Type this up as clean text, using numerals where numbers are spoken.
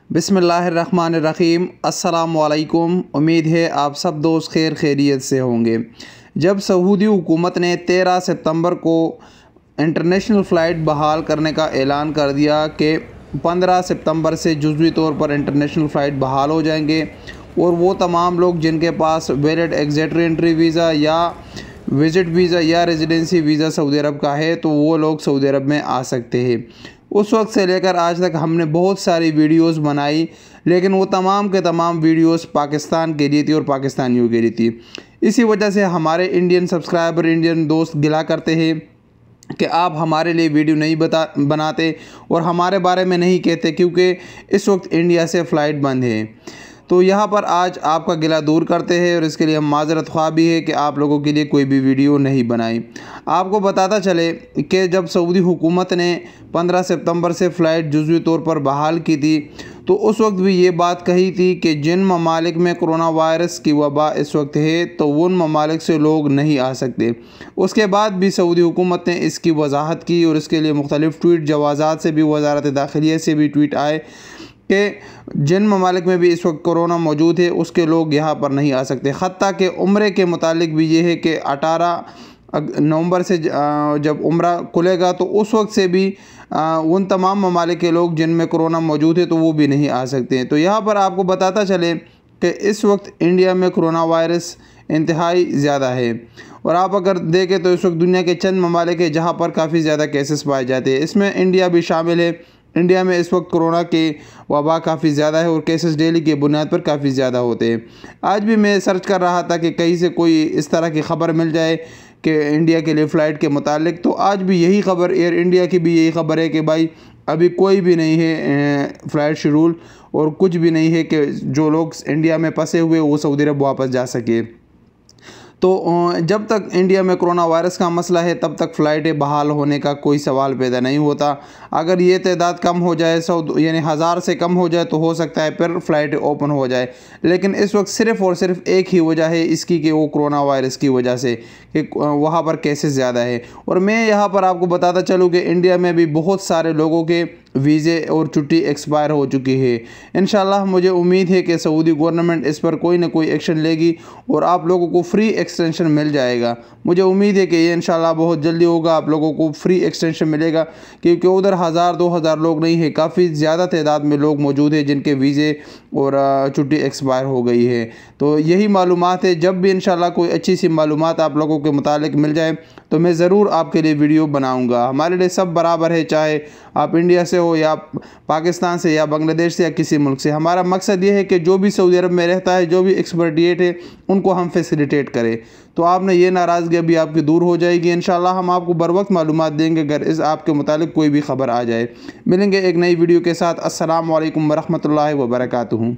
बिस्मिल्लाहिर्रहमानिर्रहीम। अस्सलामुअलैकुम। उम्मीद है आप सब दोस्त खैर खैरियत से होंगे। जब सऊदी हुकूमत ने 13 सितंबर को इंटरनेशनल फ़्लाइट बहाल करने का ऐलान कर दिया कि 15 सितंबर से जुज़वी तौर पर इंटरनेशनल फ़्लाइट बहाल हो जाएंगे और वो तमाम लोग जिनके पास वैलिड एग्जिट एंट्री वीज़ा या विज़िट वीज़ा या रेजिडेंसी वीज़ा सऊदी अरब का है तो वो लोग सऊदी अरब में आ सकते हैं। उस वक्त से लेकर आज तक हमने बहुत सारी वीडियोस बनाई, लेकिन वो तमाम के तमाम वीडियोस पाकिस्तान के लिए थी और पाकिस्तानियों के लिए थी। इसी वजह से हमारे इंडियन सब्सक्राइबर, इंडियन दोस्त गिला करते हैं कि आप हमारे लिए वीडियो नहीं बनाते और हमारे बारे में नहीं कहते, क्योंकि इस वक्त इंडिया से फ़्लाइट बंद है। तो यहाँ पर आज आपका गिला दूर करते हैं और इसके लिए हम माज़रत ख्वाह भी है कि आप लोगों के लिए कोई भी वीडियो नहीं बनाई। आपको बताता चले कि जब सऊदी हुकूमत ने 15 सितंबर से फ़्लाइट जुज़वी तौर पर बहाल की थी तो उस वक्त भी ये बात कही थी कि जिन ममालिक में कोरोना वायरस की वबा इस वक्त है तो उन ममालिक से लोग नहीं आ सकते। उसके बाद भी सऊदी हुकूमत ने इसकी वजाहत की और इसके लिए मुख्तलिफ़ ट्वीट जवाज़ात से भी, वज़ारत दाखिलिया से भी ट्वीट आए कि जिन ममालिक में भी इस वक्त कोरोना मौजूद है उसके लोग यहाँ पर नहीं आ सकते। हत्ता कि उम्रे के मुतालिक भी ये है कि 18 नवंबर से जब उम्रा खुलेगा तो उस वक्त से भी उन तमाम ममालिक के लोग जिनमें कोरोना मौजूद है तो वो भी नहीं आ सकते हैं। तो यहाँ पर आपको बताता चले कि इस वक्त इंडिया में कोरोना वायरस इंतहाई ज़्यादा है और आप अगर देखें तो इस वक्त दुनिया के चंद ममालिक है जहाँ पर काफ़ी ज़्यादा केसेस पाए जाते हैं, इसमें इंडिया भी शामिल है। इंडिया में इस वक्त कोरोना के वबा काफ़ी ज़्यादा है और केसेस डेली के बुनियाद पर काफ़ी ज़्यादा होते हैं। आज भी मैं सर्च कर रहा था कि कहीं से कोई इस तरह की ख़बर मिल जाए कि इंडिया के लिए फ़्लाइट के मुतालिक, तो आज भी यही ख़बर, एयर इंडिया की भी यही ख़बर है कि भाई अभी कोई भी नहीं है फ़्लाइट शेड्यूल और कुछ भी नहीं है कि जो लोग इंडिया में फंसे हुए वो सऊदी अरब वापस जा सके। तो जब तक इंडिया में कोरोना वायरस का मसला है तब तक फ़्लाइटें बहाल होने का कोई सवाल पैदा नहीं होता। अगर ये तादाद कम हो जाए, 100 यानी 1000 से कम हो जाए तो हो सकता है फिर फ़्लाइटें ओपन हो जाए, लेकिन इस वक्त सिर्फ़ और सिर्फ एक ही वजह है इसकी कि वो कोरोना वायरस की वजह से कि वहाँ पर केसेस ज़्यादा है। और मैं यहाँ पर आपको बताता चलूँ कि इंडिया में भी बहुत सारे लोगों के वीज़े और छुट्टी एक्सपायर हो चुकी है। इंशाल्लाह मुझे उम्मीद है कि सऊदी गवर्नमेंट इस पर कोई ना कोई एक्शन लेगी और आप लोगों को फ्री एक्सटेंशन मिल जाएगा। मुझे उम्मीद है कि ये इंशाल्लाह बहुत जल्दी होगा, आप लोगों को फ्री एक्सटेंशन मिलेगा, क्योंकि उधर 1000-2000 लोग नहीं है, काफ़ी ज़्यादा तादाद में लोग मौजूद है जिनके वीज़े और छुट्टी एक्सपायर हो गई है। तो यही मालूमात है, जब भी इंशाल्लाह कोई अच्छी सी मालूमात आप लोगों के मुतालिक मिल जाए तो मैं ज़रूर आपके लिए वीडियो बनाऊँगा। हमारे लिए सब बराबर है, चाहे आप इंडिया से हो या पाकिस्तान से या बांग्लादेश से या किसी मुल्क से। हमारा मकसद ये है कि जो भी सऊदी अरब में रहता है, जो भी एक्सपर्टिएट है, उनको हम फैसिलिटेट करें। तो आपने ये नाराज़गी अभी आपकी दूर हो जाएगी। इंशाल्लाह हम आपको बर वक्त मालूमात देंगे अगर इस आपके मुतालिक कोई भी ख़बर आ जाए। मिलेंगे एक नई वीडियो के साथ। अस्सलामु अलैकुम वरहमतुल्लाहि वबरकातुहू।